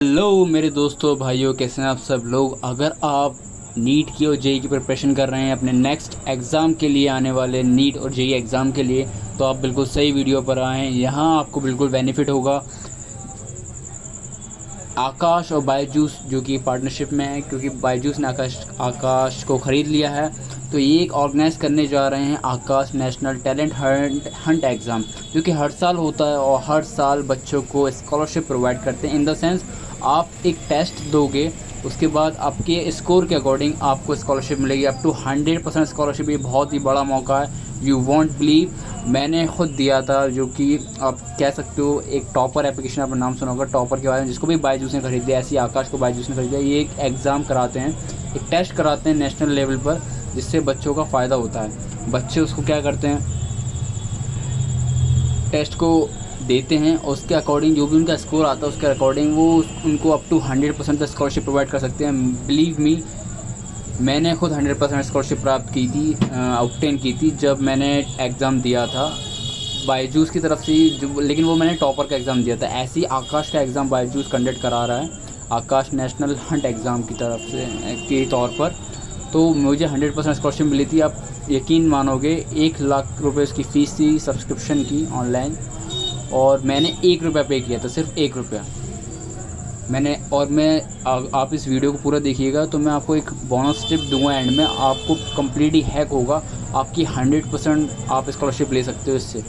Hello मेरे दोस्तों भाइयों, कैसे हैं आप सब लोग। अगर आप नीट की और जेई की प्रिपरेशन कर रहे हैं अपने नेक्स्ट एग्ज़ाम के लिए, आने वाले नीट और जेई एग्ज़ाम के लिए, तो आप बिल्कुल सही वीडियो पर आए हैं। यहाँ आपको बिल्कुल बेनिफिट होगा। आकाश और बायजूस जो कि पार्टनरशिप में है, क्योंकि बायजूस ने आकाश को ख़रीद लिया है, तो ये एक ऑर्गेनाइज़ करने जा रहे हैं आकाश नेशनल टैलेंट हंट एग्ज़ाम, जो कि हर साल होता है और हर साल बच्चों को स्कॉलरशिप प्रोवाइड करते हैं। इन द सेंस आप एक टेस्ट दोगे, उसके बाद आपके स्कोर के अकॉर्डिंग आपको स्कॉलरशिप मिलेगी, अप टू 100% स्कॉलरशिप। ये बहुत ही बड़ा मौका है, यू वॉन्ट बिलीव। मैंने खुद दिया था, जो कि आप कह सकते हो एक टॉपर एप्लीकेशन, आपने नाम सुना होगा टॉपर के बारे में, जिसको भी बायजूस ने खरीद दिया। ऐसी आकाश को बायजूस ने खरीदा। ये एक एग्ज़ाम कराते हैं, एक टेस्ट कराते हैं नेशनल लेवल पर, जिससे बच्चों का फ़ायदा होता है। बच्चे उसको क्या करते हैं, टेस्ट को देते हैं और उसके अकॉर्डिंग जो भी उनका स्कोर आता है उसके अकॉर्डिंग वो उनको अप टू 100% तक स्कॉलरशिप प्रोवाइड कर सकते हैं। बिलीव मी, मैंने खुद 100% स्कॉलरशिप प्राप्त की थी, ऑब्टेन की थी जब मैंने एग्ज़ाम दिया था बायजूस की तरफ से, लेकिन वो मैंने टॉपर का एग्ज़ाम दिया था। ऐसे ही आकाश का एग्ज़ाम बायजूस कंडक्ट करा रहा है, आकाश नेशनल हंट एग्ज़ाम की तरफ से के तौर पर। तो मुझे 100% स्कॉलरशिप मिली थी। आप यकीन मानोगे, 1 लाख रुपए उसकी फ़ीस थी सब्सक्रिप्शन की ऑनलाइन, और मैंने 1 रुपया पे किया था, सिर्फ 1 रुपया मैंने। और आप इस वीडियो को पूरा देखिएगा तो मैं आपको एक बोनस टिप दूंगा एंड में, आपको कम्प्लीटली हैक होगा, आपकी 100% आप स्कॉलरशिप ले सकते हो इससे।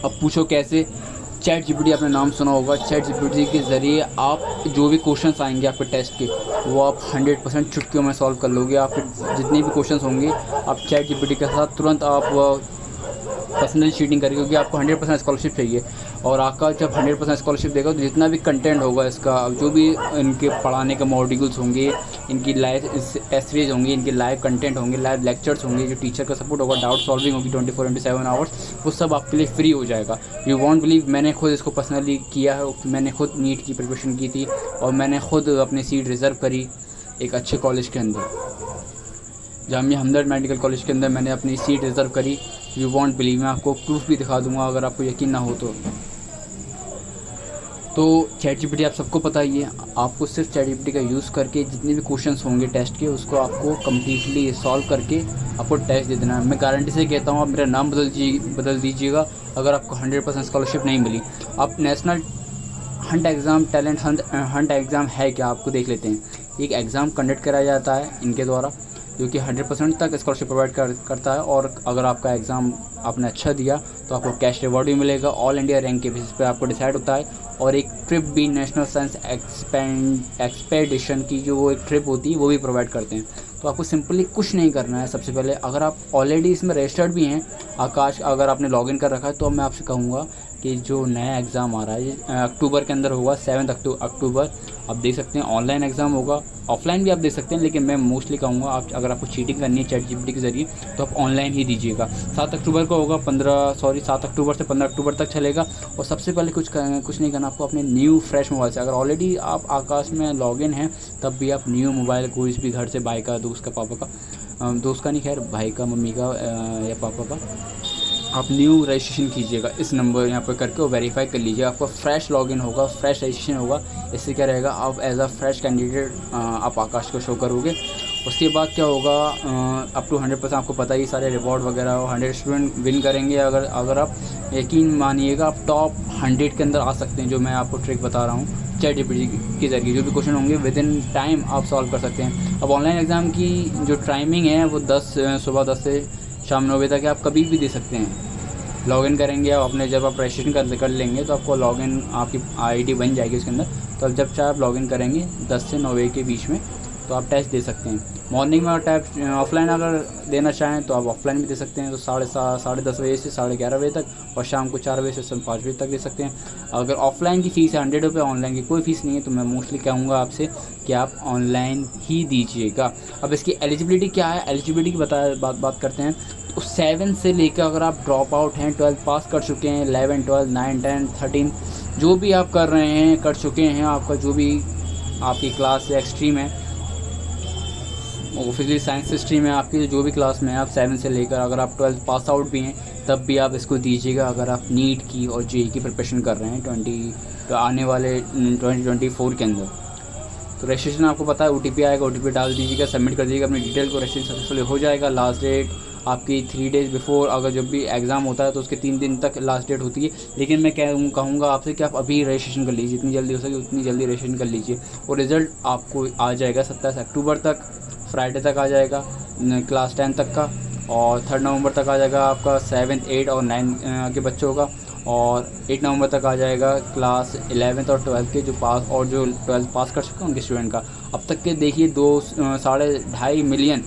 अब पूछो कैसे। चैट जीपीटी आपने नाम सुना होगा। चैट जीपीटी के ज़रिए आप जो भी क्वेश्चंस आएंगे आपके टेस्ट के, वो आप 100% चुटकियों में सॉल्व कर लोगे। आपके जितने भी क्वेश्चंस होंगे आप चैट जीपीटी के साथ तुरंत आप पर्सनल चीटिंग करेंगे, क्योंकि आपको 100% स्कॉलरशिप चाहिए। और आकाश जब 100% स्कॉलरशिप देगा तो जितना भी कंटेंट होगा इसका, जो भी इनके पढ़ाने के मॉड्यूल्स होंगे, इनकी लाइव एसेज होंगी, इनके लाइव कंटेंट होंगे, लाइव लेक्चर्स होंगे, जो टीचर का सपोर्ट होगा, डाउट सॉल्विंग होगी 24/7 आवर्स, वो सब आपके लिए फ्री हो जाएगा। यू वॉन्ट बिलीव, मैंने खुद इसको पर्सनली किया है। मैंने खुद नीट की प्रिपरेशन की थी और मैंने खुद अपनी सीट रिज़र्व करी एक अच्छे कॉलेज के अंदर, जामिया हमदर्द मेडिकल कॉलेज के अंदर मैंने अपनी सीट रिज़र्व करी। यू वॉन्ट बिलीव, मैं आपको प्रूफ भी दिखा दूंगा अगर आपको यकीन ना हो तो चैट जीपीटी आप सबको पता ही है। आपको सिर्फ चैट जीपीटी का यूज़ करके जितने भी क्वेश्चंस होंगे टेस्ट के, उसको आपको कम्प्लीटली सॉल्व करके आपको टेस्ट दे देना है। मैं गारंटी से कहता हूँ, आप मेरा नाम बदल दीजिएगा अगर आपको 100% स्कॉलरशिप नहीं मिली। आप national Hunt exam talent Hunt exam है क्या, आपको देख लेते हैं। एक एग्ज़ाम कंडक्ट कराया जाता है इनके द्वारा, जो कि 100% तक स्कॉलरशिप प्रोवाइड करता है। और अगर आपका एग्ज़ाम आपने अच्छा दिया तो आपको कैश रिवॉर्ड भी मिलेगा। ऑल इंडिया रैंक के बेसिस पे आपको डिसाइड होता है। और एक ट्रिप भी, नेशनल साइंस एक्सपेडिशन की जो वो एक ट्रिप होती है, वो भी प्रोवाइड करते हैं। तो आपको सिंपली कुछ नहीं करना है। सबसे पहले अगर आप ऑलरेडी इसमें रजिस्टर्ड भी हैं आकाश, अगर आपने लॉगिन कर रखा है, तो मैं आपसे कहूँगा कि जो नया एग्ज़ाम आ रहा है अक्टूबर के अंदर होगा, 7 अक्टूबर, आप देख सकते हैं। ऑनलाइन एग्ज़ाम होगा, ऑफलाइन भी आप देख सकते हैं, लेकिन मैं मोस्टली कहूँगा आप अगर आपको चीटिंग करनी है चैट जीपीटी के ज़रिए तो आप ऑनलाइन ही दीजिएगा। 7 अक्टूबर को होगा, 7 अक्टूबर से 15 अक्टूबर तक चलेगा। और सबसे पहले कुछ नहीं करना आपको, अपने न्यू फ्रेश मोबाइल से, अगर ऑलरेडी आप आकाश में लॉगिन हैं तब भी आप न्यू मोबाइल कोई भी घर से, भाई का, दोस्त का, पापा का, दोस्त का नहीं, खैर भाई का, मम्मी का या पापा का, आप न्यू रजिस्ट्रेशन कीजिएगा इस नंबर यहाँ पर करके, और वेरीफाई कर लीजिए। आपका फ्रेश लॉगिन होगा, फ्रेश रजिस्ट्रेशन होगा। इससे क्या रहेगा, आप एज अ फ्रेश कैंडिडेट आप आकाश को शो करोगे। उसके बाद क्या होगा, अप टू 100% आपको पता ही सारे रिवॉर्ड वगैरह 100 स्टूडेंट विन करेंगे। अगर आप यकीन मानिएगा, आप टॉप 100 के अंदर आ सकते हैं, जो मैं आपको ट्रिक बता रहा हूँ चैट जीपीटी के ज़रिए। जो भी क्वेश्चन होंगे विद इन टाइम आप सॉल्व कर सकते हैं। अब ऑनलाइन एग्ज़ाम की जो टाइमिंग है वो सुबह 10 से शाम 9 बजे तक है, आप कभी भी दे सकते हैं। लॉगिन करेंगे आप अपने, जब आप रजिस्ट्रेशन कर लेंगे तो आपको लॉगिन, आपकी आईडी बन जाएगी उसके अंदर। तो अब जब चाहे आप लॉगिन करेंगे 10 से 9 बजे के बीच में, तो आप टेस्ट दे सकते हैं। मॉर्निंग में आप ऑफलाइन अगर देना चाहें तो आप ऑफलाइन भी दे सकते हैं, तो 10:30 बजे से 11:30 बजे तक, और शाम को 4 बजे से 5 बजे तक दे सकते हैं। अगर ऑफलाइन की फ़ीस है 100 रुपये, ऑनलाइन की कोई फ़ीस नहीं है, तो मैं मोस्टली कहूँगा आपसे कि आप ऑनलाइन ही दीजिएगा। अब इसकी एलिजिबिलिटी क्या है, एलिजिबिलिटी की बात करते हैं। तो 7 से लेकर, अगर आप ड्रॉप आउट हैं, 12 पास कर चुके हैं, 11, 12, 9, 10, 13 जो भी आप कर रहे हैं, कर चुके हैं, आपका जो भी आपकी क्लास या स्ट्रीम है, ऑफिशियली साइंस स्ट्रीम है आपकी, जो भी क्लास में है, आप 7 से लेकर, अगर आप 12 पास आउट भी हैं तब भी आप इसको दीजिएगा। अगर आप नीट की और जेई की प्रिपरेशन कर रहे हैं आने वाले 2024 के अंदर। तो रजिस्ट्रेशन आपको पता है OTP आएगा, OTP डाल दीजिएगा, सबमिट कर दीजिएगा अपनी डिटेल को, रजिस्ट्रेशन सक्सेसफुली हो जाएगा। लास्ट डेट आपकी 3 डेज़ बिफोर, अगर जब भी एग्ज़ाम होता है तो उसके 3 दिन तक लास्ट डेट होती है। लेकिन मैं कहूँगा आपसे कि आप अभी रजिस्ट्रेशन कर लीजिए, जितनी जल्दी हो सके उतनी जल्दी रजिस्ट्रेशन कर लीजिए। और रिज़ल्ट आपको आ जाएगा 27 अक्टूबर तक, फ्राइडे तक आ जाएगा क्लास 10 तक का, और 3 नवंबर तक आ जाएगा आपका 7, 8 और 9 के बच्चों का, और 8 नवंबर तक आ जाएगा क्लास 11th और 12th के जो 12th पास कर चुके हैं उनके स्टूडेंट का। अब तक के देखिए 2.5 मिलियन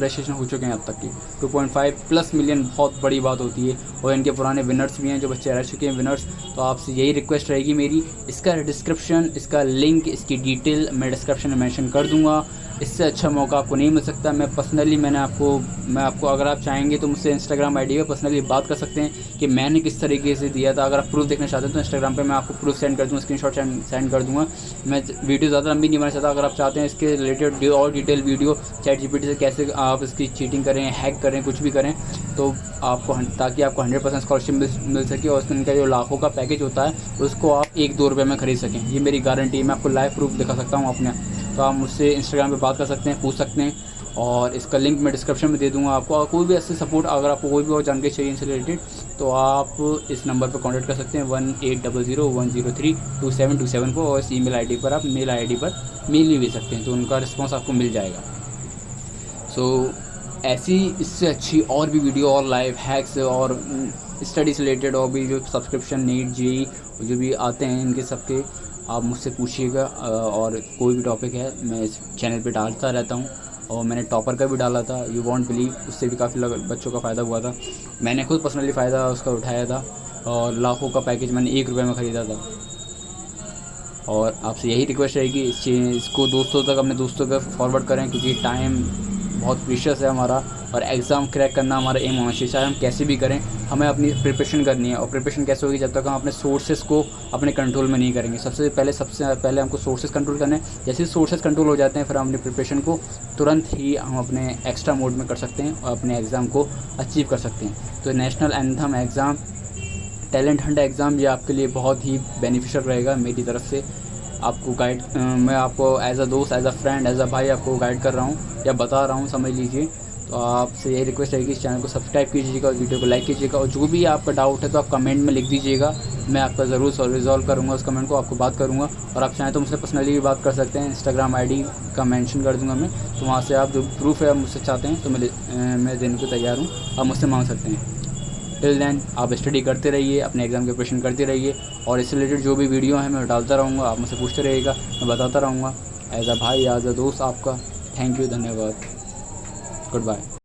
रजिस्ट्रेशन हो चुके हैं अब तक की। 2.5+ मिलियन बहुत बड़ी बात होती है। और इनके पुराने विनर्स भी हैं, जो बच्चे रह चुके हैं विनर्स। तो आपसे यही रिक्वेस्ट रहेगी मेरी, इसका डिस्क्रिप्शन, इसका लिंक, इसकी डिटेल मैं डिस्क्रिप्शन में मेंशन कर दूंगा। इससे अच्छा मौका आपको नहीं मिल सकता। मैं आपको अगर आप चाहेंगे तो मुझसे इंस्टाग्राम आईडी पे पर्सनली बात कर सकते हैं कि मैंने किस तरीके से दिया था। अगर आप प्रूफ देखना चाहते हैं तो इंस्टाग्राम पे मैं आपको प्रूफ सेंड कर दूँगा, स्क्रीनशॉट सेंड कर दूँगा। मैं वीडियो ज़्यादा लंबी नहीं बनाना चाहता। अगर आप चाहते हैं इसके रिलेटेड और डिटेल वीडियो ChatGPT से कैसे आप इसकी चीटिंग करें, हैक करें, कुछ भी करें, तो ताकि आपको 100% स्कॉलरशिप मिल सके और इनका जो लाखों का पैकेज होता है उसको आप 1-2 रुपये में ख़रीद सकें, ये मेरी गारंटी है। मैं आपको लाइव प्रूफ दिखा सकता हूँ अपने। तो आप मुझसे इंस्टाग्राम पे बात कर सकते हैं, पूछ सकते हैं, और इसका लिंक मैं डिस्क्रिप्शन में दे दूँगा आपको। और कोई भी ऐसे सपोर्ट, अगर आपको कोई भी और जानकारी चाहिए इनसे रिलेटेड, तो आप इस नंबर पर कॉन्टैक्ट कर सकते हैं 1800-103-2727 को, और इस मेल आई डी पर मेल भी भेज सकते हैं, तो उनका रिस्पॉन्स आपको मिल जाएगा। सो ऐसी इससे अच्छी और भी वीडियो और लाइव हैक्स और स्टडी से रिलेटेड और भी जो सब्सक्रिप्शन नीट जी जो भी आते हैं इनके सबके आप मुझसे पूछिएगा। और कोई भी टॉपिक है मैं इस चैनल पे डालता रहता हूँ, और मैंने टॉपर का भी डाला था, यू वॉन्ट बिलीव, उससे भी काफ़ी बच्चों का फ़ायदा हुआ था। मैंने खुद पर्सनली फ़ायदा उसका उठाया था, और लाखों का पैकेज मैंने 1 रुपये में ख़रीदा था। और आपसे यही रिक्वेस्ट रहेगी इसको अपने दोस्तों तक फॉरवर्ड करें, क्योंकि टाइम बहुत प्रीशियस है हमारा, और एग्ज़ाम क्रैक करना हमारा एम होना चाहिए। चाहे हम कैसे भी करें, हमें अपनी प्रिपरेशन करनी है। और प्रिपरेशन कैसे होगी, जब तक हम अपने सोर्सेज़ को अपने कंट्रोल में नहीं करेंगे। सबसे पहले हमको सोर्सेज़ कंट्रोल करने हैं। जैसे सोर्सेज़ कंट्रोल हो जाते हैं, फिर हम अपनी प्रिपरेशन को तुरंत ही हम अपने एक्स्ट्रा मोड में कर सकते हैं और अपने एग्ज़ाम को अचीव कर सकते हैं। तो national anthem exam, talent Hunt exam, ये आपके लिए बहुत ही बेनिफिशियल रहेगा। मेरी तरफ से आपको मैं आपको एज अ दोस्त, as a friend, as a भाई आपको गाइड कर रहा हूँ या बता रहा हूँ, समझ लीजिए। तो आपसे यही रिक्वेस्ट है कि इस चैनल को सब्सक्राइब कीजिएगा और वीडियो को लाइक कीजिएगा। और जो भी आपका डाउट है तो आप कमेंट में लिख दीजिएगा, मैं आपका ज़रूर रिजॉल्व करूँगा उस कमेंट को, आपको बात करूँगा। और आप चाहें तो मुझसे पर्सनली भी बात कर सकते हैं, इंस्टाग्राम आईडी का मेंशन कर दूँगा मैं, तो वहाँ से आप जो प्रूफ है आप मुझसे चाहते हैं तो मैं देने को तैयार हूँ, आप मुझसे मांग सकते हैं। टिल देन आप स्टडी करते रहिए, अपने एग्ज़ाम की प्रिपरेशन करते रहिए, और इससे रिलेटेड जो भी वीडियो है मैं डालता रहूँगा, आप मुझसे पूछते रहिएगा, मैं बताता रहूँगा एज अ भाई, एज अ दोस्त आपका। थैंक यू, धन्यवाद, गुड बाय।